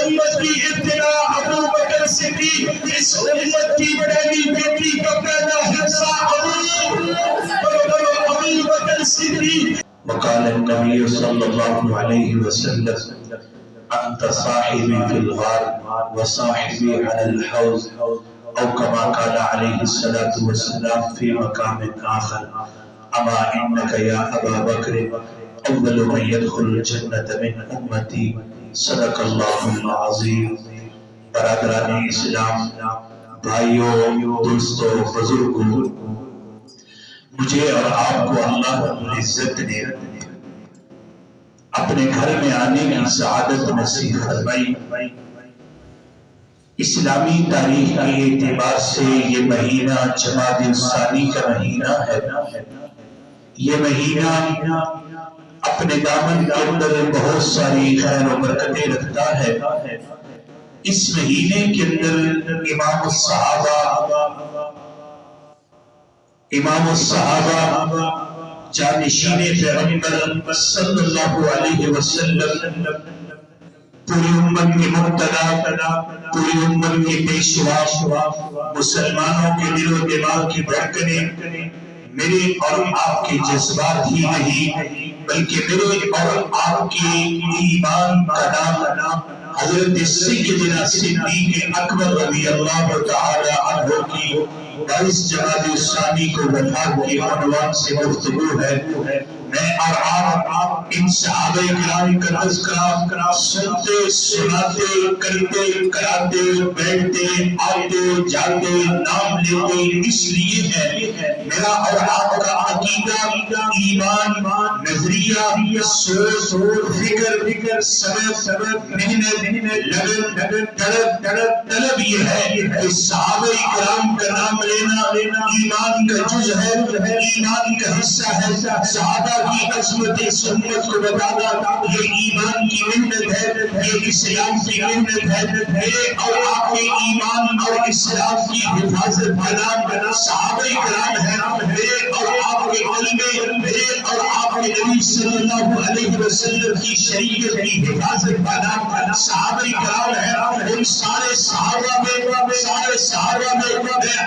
امت کی ابتدا ابو بکر صدیق، اس امت کی پہلی بیٹی کا پہلا حصہ ابو بکر صدیق. وقال النبي صلى الله عليه وسلم انت صاحبي في الغار وصاحبي على الحوض، او كما قال عليه الصلاة والسلام في مقام آخر اما انك يا ابا بکر اول من يدخل الجنة من امتی. صدق اللہ العظیم. برادران اسلام، بھائیوں، دوستوں، بزرگوں، مجھے اور آپ کو اللہ رب العزت نے اپنے گھر میں آنے کی سعادت نصیب فرمائی. اسلامی تاریخ کے اعتبار سے یہ مہینہ جمادی الثانی کا مہینہ ہے. یہ مہینہ اپنے دامن کے اندر بہت ساری خیر و برکتیں رکھتا ہے. اس مہینے کے اندر امام الصحابہ جانشین پیغمبر صلی اللہ علیہ وسلم، پوری امت کے مقتدا، پوری امت کے پیشوا، مسلمانوں کے دل و دماغ کی دھڑکنیں میرے اور آپ کے جذبات ہی نہیں بلکہ میرے اور آپ کے ایمان کا نام حضرت سیدنا صدیق اکبر رضی اللہ تعالی عنہ کی 22 جمادی الثانی کو وفات کے عنوان سے گفتگو ہے. میں اور آپ ان صحابہ کرام کا تذکرہ سنتے، سناتے، کرتے، کراتے، بیٹھتے، آتے، جاتے، نام لیتے اس لیے ہے میرا اور آپ کا عقیدہ، ایمان، نظریہ، سوچ، فکر، سبب، محنت، لگن، طلب یہ ہے کہ صحابہ کرام کا نام لینا ایمان کا جز ہے، ایمان کا حصہ ہے. صحابہ کی عظمت سنت کو بتانا یہ ایمان کی محنت ہے، یہ اسلام کی محنت ہے. میرے اور آپ کے ایمان اور اسلام کی حفاظت کا نام صحابہ کرام ہے. میرے اور آپ کے علم، میرے اور آپ کے نبی صلی اللہ علیہ وسلم کی شریعت کی حفاظت کا نام صحابہ کرام ہے. ان سارے صحابہ میں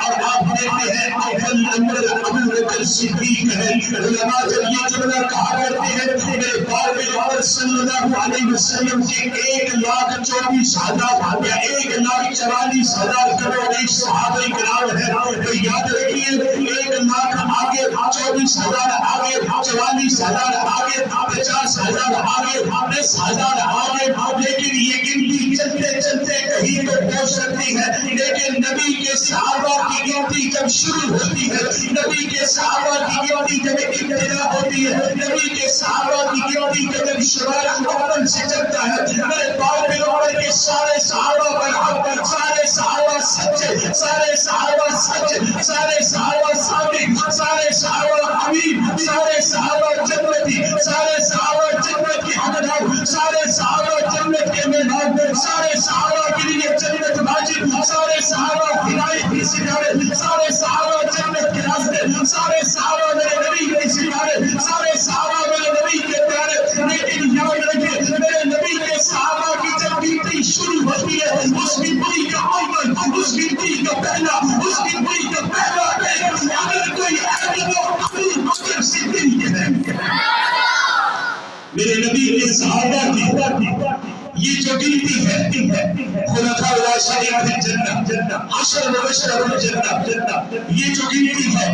اور آپ دیکھتے ہیں اول نمبر ابو بکر صدیق ہے. علماء جب یہ جملہ کہا کرتے ہیں میرے پاک پیغمبر صلی اللہ علیہ وسلم کے 1,24,000 یا 1,44,000 کروڑ ایک صحابہ کرام ہے. تو یاد رکھیے 1,00,000 آگے، 24,000 آگے، 44,000 آگے، 50,000 آگے، 10,000 آگے. لیکن یہ گنتی چلتے چلتے کہیں تو پہنچ سکتی ہے. لیکن نبی کے صحابہ کی گنتی جب شروع ہوتی ہے، نبی کے صحابہ کی گنتی جب ابتدا ہوتی ہے، نبی کے صحابہ کی گنتی جب شمار اول سے چلتا ہے، میرے پاک پیغمبر کے سارے صحابہ برحق، سارے صحابہ سچے، سارے صحابہ سچ، سارے صحابہ صادق، سارے صحابہ حبیب، سارے صحابہ جنتی، سارے صحابہ جنت کے حقدار، سارے صحابہ جنت کے مہمان، سارے صحابہ کے لیے جنت واجب، سارے صحابہ ہدایت کے ستارے، سارے صحابہ جنت کے راستے، سارے صحابہ میرے نبی کے ستارے، سارے صحابہ میرے نبی کے پیارے. لیکن یاد رکھیں میرے نبی کے صحابہ کی جب گنتی شروع ہوتی ہے اس گنتی کا اول، اس گنتی کا پہلا، اس گنتی کا پہلا اگر کوئی ہے تو وہ ابو بکر صدیق ہے. میرے نبی کے صحابہ کی یہ جو گنتی ہے خلفاء الراشدین فی الجنہ، 10 مبشرون بالجنہ، یہ جو گنتی ہے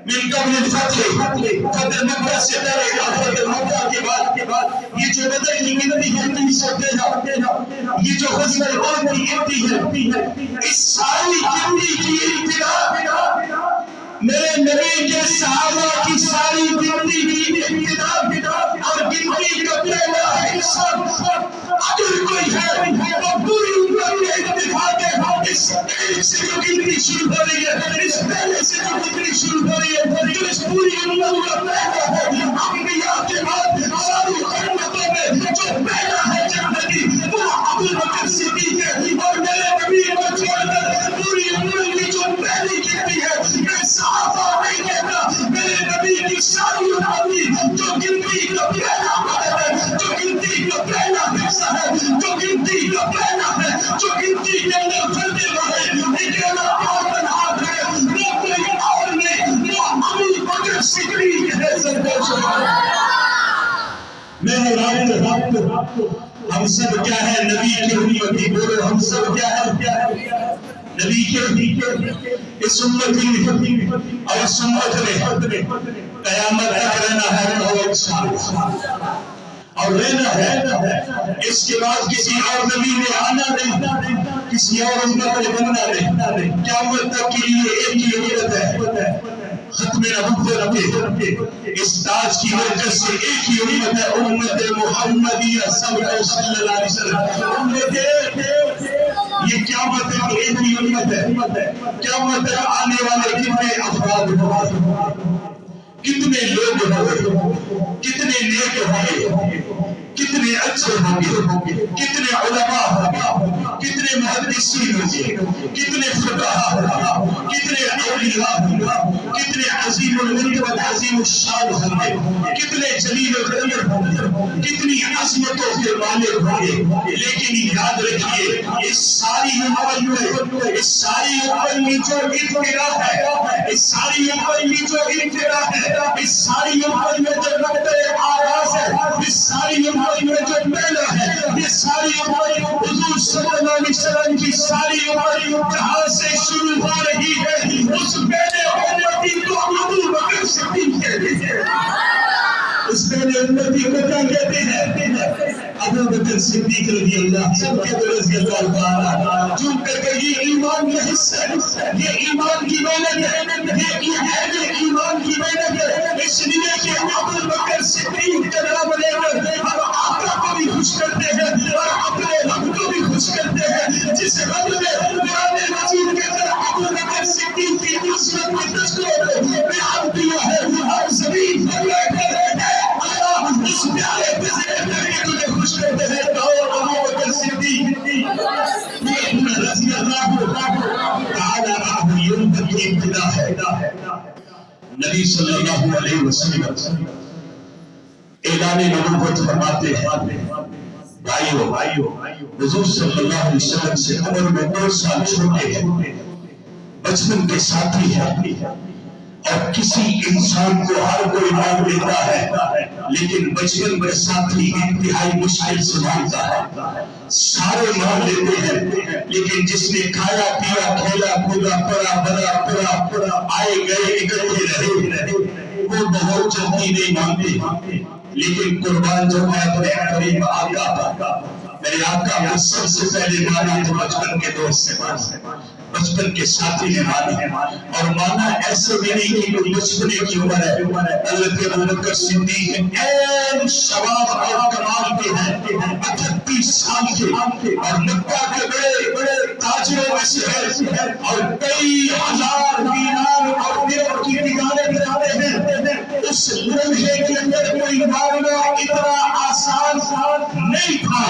من قبل الفتح، فتح مکہ سے پہلے فتح مکہ کے بعد یہ جو بدر کی گنتی ہے 313، یہ جو غزوہ احد کی گنتی ہے، اس ساری گنتی کی ابتدا میرے نبی کے صحابہ کی ساری گنتی کی ابتدا اور گنتی کا پہلا حصہ اگر کوئی ہے وہ پوری امت کے اتفاق ہے. اس پہلے سے جو گنتی شروع ہو رہی ہے، اس پہلے سے جو گنتی شروع ہو رہی ہے جو اس پوری امت کا پہلا ہے، انبیاء کے بعد ساری امتوں میں جو پہلا ہے جنتی وہ ابو بکر صدیق ہے. اور میرے نبی کو چھوڑ کر پوری امت کی جو پہلی گنتی ہے میں صحابہ نہیں کہتا، میرے نبی کی ساری امت جو گنتی کا پہلا ہے، جو گنتی کا پہلا حصہ ہے، جو گنتی گنتی کا پہنا ہے جو گنتی کے اندر چلتے رہے اکیلا پاون ہاتھ ہے نہ کوئی اور نہیں وہ ابو بکر صدیق ہے سرکار میں رات کو ہم سب کیا ہے نبی کی امتی بولو ہم سب کیا ہے نبی کے اس امتی اور اس امت میں قیامت تک رہنا ہے اور رہنا ہے اس کے بعد کسی اور نبی نے آنا نہیں کسی اور امت نے بننا نہیں قیامت تک کے لیے ایک ہی امت ہے ختم نبوت کے اس تاج کی برکت سے ایک ہی امت ہے امت محمدیہ صلی اللہ علیہ وسلم یہ قیامت ہے ایک ہی امت ہے قیامت تک آنے والے کتنے افراد ہوں کتنے لوگ ہوں کتنے نیک ہوں کتنے اچھے ہوں گے کتنے علماء ہوں گے کتنے محدثین ہوں گے کتنے فقہاء ہوں گے کتنے اولیاء ہوں گے کتنے عظیم المرتبہ عظیم الشان ہوں گے کتنے جلیل القدر ہوں گے کتنی عظمتوں کے مالک ہوں گے لیکن یاد رکھیے اس ساری امت میں جو ابتلا ہے اس ساری امت میں جو ابتلا ہے اس ساری امت میں جو نقطۂ آغاز ہے اس ساری امت میں جو پہلا ہے یہ ساری امت حضور صلی اللہ علیہ وسلم کی ساری امت جہاں سے شروع ہو رہی ہے اس پہلے امتی کو ابو بکر صدیق کہتے ہیں اس پہلے امتی کو کیا کہتے ہیں ابو بکر صدیق رضی اللہ سب کے رضی اللہ تعالیٰ جو کر یہ ایمان کا حصہ ہے یہ ایمان کی محنت ہے یہ ایمان کی محنت ہے اس لیے کہ ابو بکر صدیق کا نام لے کر ہم آقا کو بھی خوش کرتے ہیں اور اپنے رب کو بھی خوش کرتے ہیں جس رب نے قرآن مجید کے اندر ابو بکر صدیق کی عصمت کے تذکرے کو بیان کیا ہے ہر زمین پر بیٹھے رہے اللہ اس پیارے تذکرے میں تجھے خوش کرتے ہیں اور ابو بکر صدیق رضی اللہ تعالیٰ عنہ یوم کی ابتدا ہے نبی صلی اللہ علیہ وسلم اعلان نبوت فرماتے ہیں بھائیو حضور صلی اللہ علیہ وسلم سے عمر میں 2 سال چھوٹے ہیں بچپن کے ساتھی ہیں اور کسی انسان کو ہر کوئی مان لیتا ہے لیکن بچپن کے ساتھی انتہائی مشکل سے مانتا ہے سارے مان لیتے ہیں لیکن جس نے کھایا پیا کھیلا کودا پڑا پڑا آئے گئے اکٹھے رہے وہ بہت جلدی نہیں مانتے لیکن قربان جو ہے اپنے قریب آقا میرے آقا وہ سب سے پہلے مانا تو بچپن کے دوست سے مانا بچپن کے ساتھی نے مانا اور مانا ایسے بھی نہیں کہ کوئی بچپنے کی عمر ہے حضرت ابو بکر صدیق این شباب اور کمال کے ہیں 38 سال کے اور مکہ کے بڑے تاجروں میں سے ہے اور کئی ہزار دینار اور درہم کی نگاریں بناتے ہیں اس لمحے کے اندر کوئی ماننا اتنا آسان نہیں تھا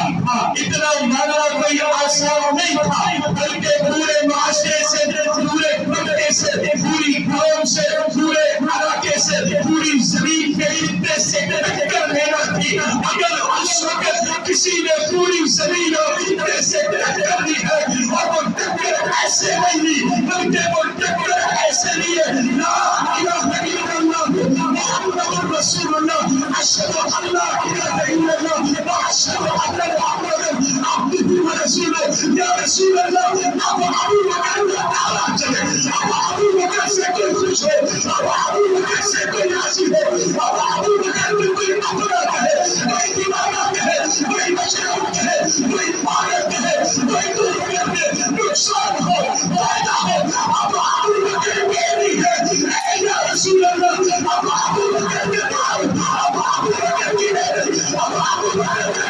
اتنا ماننا کوئی آسان نہیں تھا بلکہ پورے معاشرے سے پورے ملک سے پوری قوم سے پورے علاقے سے پوری زمین کے خطے سے ٹکر لینا تھی اگر اس وقت کسی نے پوری زمین اور خطے سے ٹکر لی ہے اور وہ ٹکر ایسے نہیں بلکہ وہ ٹکر ایسے لیے لا الہ الا اللہ محمد رسول اللہ اشہد ان لا الہ الا اللہ واشہد ان محمدا عبدہ ورسولہ یا رسول اللہ اب ابو بکر تعالیٰ چلے اب ابو بکر سے کوئی خوش ہو اب ابو بکر سے کوئی راضی ہو اب ابو بکر میں کوئی اپنا کہے کوئی دیوانہ کہے کوئی مشرق کہے کوئی پاگل کہے کوئی دنیا میں نقصان ہو فائدہ ہو اب ابو بکر میری ہے اے یا رسول اللہ اب ابو بکر کے دعا اب ابو بکر کی نعمت اب ابو بکر کا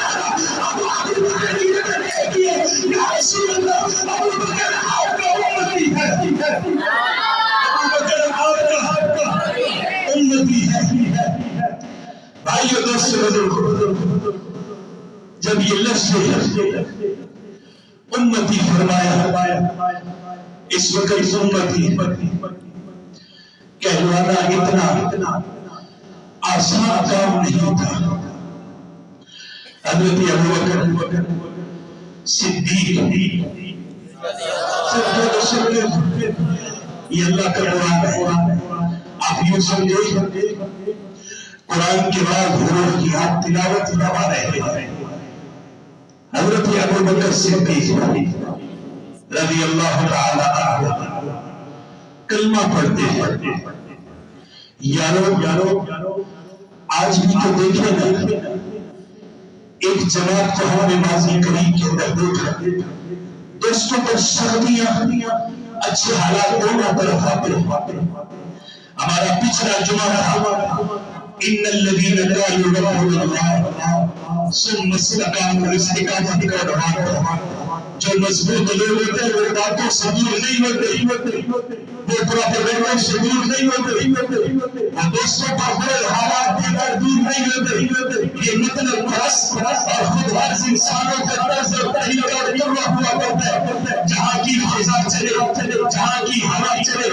اب ابو بکر کی نعمت ایک ہی ہے یا رسول اللہ ابو بکر آپ کا امتی ہے ابو بکر آپ کا امتی ہے بھائیو دوست بزرگ جب یہ لفظ امتی فرمایا اس وقت امتی کہلوانا اتنا آسان کام نہیں تھا حضرت ابو بکر صدیق یہ اللہ کا قرآن ہے. آپ یوں سمجھے قرآن کے بعد حروف کی آپ تلاوت فرما رہے ہیں. حضرت ابو بکر صدیق رضی اللہ تعالی عنہ کلمہ پڑھتے ہیں. یارو آج بھی تو دیکھیں نا ایک جماعت کو ہم نے ماضی قریب کے اندر دیکھا. دوستوں پر سردیاں اچھے حالات دونوں طرف آتے ہیں. ہمارا پچھلا جمعہ تھا ان الذين قالوا ربنا الله ثم استقاموا استقامت کا عنوان. جو مضبوط لوگ ہوتے ہیں وہ باتوں سے دور نہیں ہوتے, وہ پراپیگنڈا سے دور نہیں ہوتے, وہ دوستوں کا بڑے حالات دیگر دور نہیں ہوتے. یہ مطلب پرست اور خود غرض انسانوں کا طرز طریقہ ہوا کرتا ہے. جہاں کی فضا چلے, جہاں کی ہوا چلے,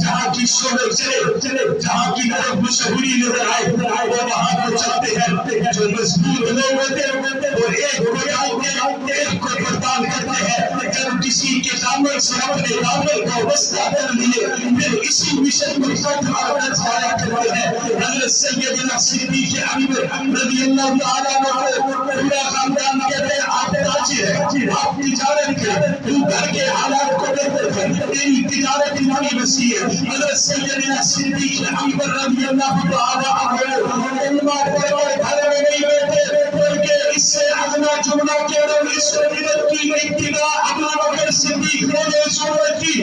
جہاں کی شعبے چلے, جہاں کی طرف مشہوری نظر آئے وہ وہاں کو چلتے ہیں. جو مضبوط لوگ ہوتے ہیں وہ ایک کو جانتے ایک کو پردان کرتے ہیں. جب کسی کے دامن سے اپنے دامن کا وسطہ کر لیے پھر اسی مشن کو فتح ضائع کرتے ہیں. حضرت سیدنا صدیق اکبر رضی اللہ تعالیٰ عنہ پورا خاندان کہتے ہیں آپ تاجر ہیں, آپ تجارت کریں, تو گھر کے حالات کو بہتر کر, تیری تجارت اتنی وسیع ہے. حضرت سیدنا صدیق اکبر رضی اللہ تعالیٰ عنہ کلمہ پڑھ کر گھر میں نہیں بیٹھے بلکہ اس سے ادنا جملہ کیڑوں اس امت کی ابتدا ابو بکر صدیق نے شروع کی.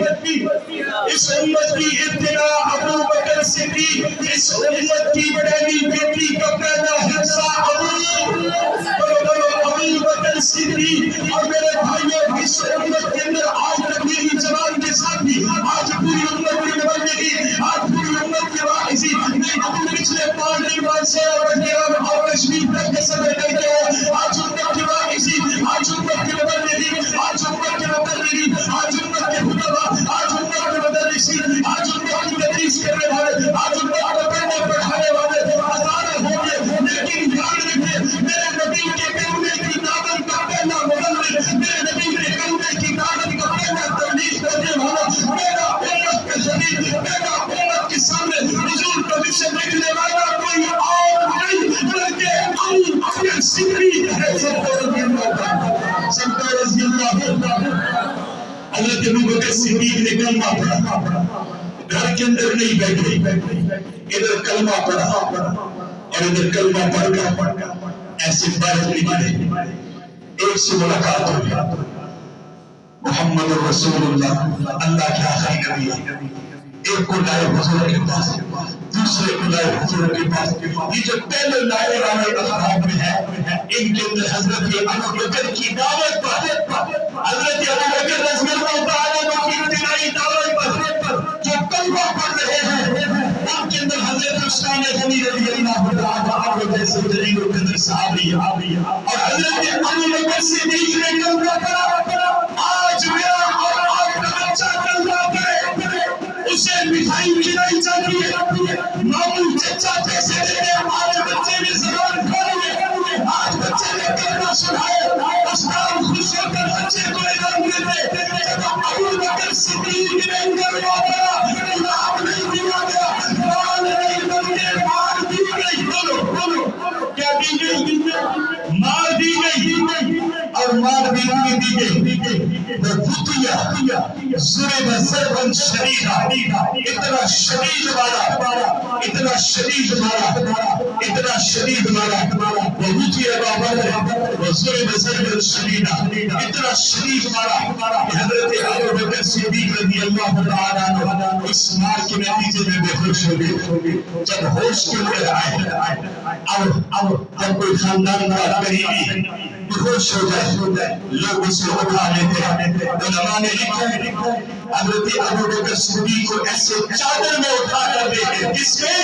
اس امت کی ابتدا ابو بکر صدیق, اس امت کی پہلی بیٹی کا پیدا حصہ ابو بکر صدیق. اور میرے بھائیوں اس امت کے اندر آج تک میری زبان کے ساتھ بھی آج پوری امت کی نمائندگی, آج پوری امت کی واعظی میں ابھی پچھلے 5 دن سے اور کشمیر تک کے سفر کر کے آج امت کی واعظی, آج امت کی نمائندگی, آج امت کی مبلغین, آج امت کے خطبہ, آج امت کے مدرسین, آج امت کی تدریس کرنے والے, آج امت کو پڑھنے پڑھانے والے ہزاروں ہوں گے. لیکن یاد رکھیں میرے نبی کے کلمے کی دعوت کا پہلا مبلغ, میرے نبی کے کلمے کی دعوت کا پہلا تبلیغ کرنے والا, میرا امت کا شریک, میرا امت کے سامنے حضور کا مشن لکھنے والا کوئی اور نہیں بلکہ ابو بکر صدیق ہے. سب رضی اللہ عنہ. حضرت ابو بکر صدیق نے کلمہ پڑھا, گھر کے اندر نہیں بیٹھے, ادھر کلمہ پڑھا اور ادھر کلمہ پڑھ کر ایسے بارش نہیں پڑے. ایک سے ملاقات ہوئی, محمد رسول اللہ اللہ کے آخری نبی ہے. ایک کو لائے حضور کے پاس, دوسرے کو لائے حضور کے پاس. یہ جو پہلے لائے والے افراد میں ہے ان کے اندر حضرت ابو بکر کی دعوت پر, حضرت ابو بکر رضی اللہ تعالیٰ عنہ کی ابتدائی دعوت پر جو کلمہ پڑھ رہے ہیں ان کے اندر حضرت عثمان غنی رضی اللہ تعالیٰ عنہ جیسے جلیل القدر صحابی اور حضرت ابو بکر صدیق نے کلمہ پڑھا. آج میرا اور آپ کا بچہ کلمہ پڑھے اسے مٹھائی کھلائی جاتی ہے, ماموں چچا پیسے دے دے, آج بچے نے زبان کھولی, آج بچے نے کلمہ سنائے, استاد خوش ہو کر بچے کو اعلان دیتے. جب ابو بکر صدیق نے کلمہ پڑھا نام نہیں دیا گیا, مال نہیں بلکہ مار دی گئی. بولو کیا دی گئی؟ مار دی گئی. اور مار دی گئی وہ بھوتیا ضرب ضربا شدیدا, اتنا شدید مارا, اتنا شدید مارا, اتنا شدید مارا. وہ بھوتیا بابا وہ ضرب ضربا شدیدا, اتنا شدید مارا. حضرت ابو بکر صدیق رضی اللہ تعالیٰ عنہ اس مار کے نتیجے میں بے ہوش ہو گئے. جب ہوش کے اندر آئے اب جب کوئی خاندان کا قریبی ہوش ہو جائے لوگ اس کو اٹھا لیتے ہیں. علماء نے لکھا حضرت ابو بکر صدیق کو ایسے چادر میں اٹھا کر دیں گے. کس میں؟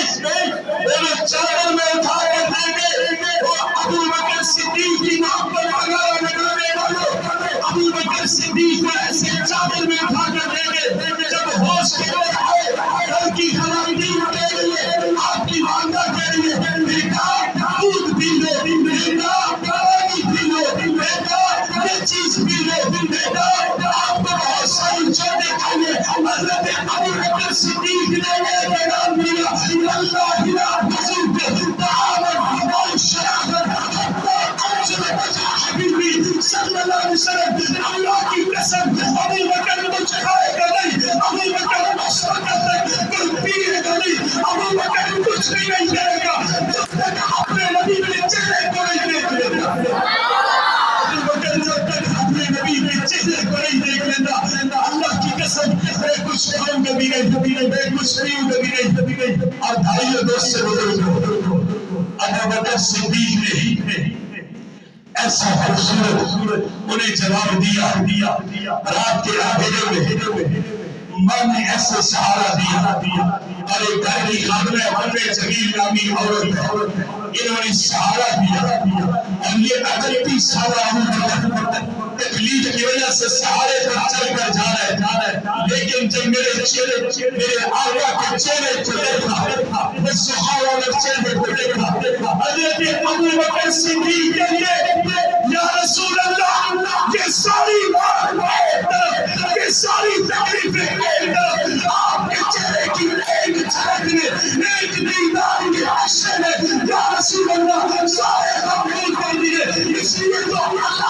وہ چادر میں اٹھا کر دیں گے. وہ ابو بکر صدیق کی نام پر نعرہ لگانے والوں ابو بکر صدیق کو ایسے چادر میں اٹھا کر دیں گے. جب ہوش کے اندر آئے گھر کی خرابی کے لیے آپ کی والدہ کے لیے بیٹا دودھ پی لو, بیٹا پانی پی لو, بیٹا یہ چیز آپ کو بہت ساری چوٹیں کھائیے. حضرت ابوبکر صدیق نے ایک اعلان دیا اللہ لا تزد طعاما او شرابا حتى انزل وجه حبیبی صلی اللہ علیہ وسلم. اللہ کی قسم ابوبکر کچھ کھائے گا نہیں, ابوبکر مشرقت تک کوئی پیے گا نہیں, ابوبکر کچھ بھی نہیں کرے گا جب تک اپنے نبی کے چہرے کو نہیں دیکھ لیتا. ابوبکر جب تک اپنے نبی کے چہرے کو نہیں دیکھ لیتا, اللہ کی قسم میں کچھ کھاؤں گا بھی نہیں, میں کچھ پیوں گا بھی نہیں. اور بھائیو دوست سے بزرگوں, ابوبکر صدیق نے ہی ایسا خوبصورت انہیں جواب دیا رات کے اندھیرے میں من نے ایسے سہارا دیا. اور ایک گھر کی خادمہ ام جمیل نامی عورت ہے, انہوں نے سہارا دیا. اور یہ 38 سالہ تکلیف کی وجہ سے سہارے پر چل کر جا رہا ہے, لیکن جب میرے آقا کے چہرے کو دیکھا, میں سہارا والے چہرے کو دیکھا, حضرت ابوبکر صدیق کے لیے یا رسول اللہ یہ ساری بات ایک طرف, یہ ساری تکلیفیں ایک طرف, آپ کے چہرے کی ایک جھلک نے, ایک دیدار کے عشق نے یا رسول اللہ سارے قبول کر دیے. اس لیے تو اللہ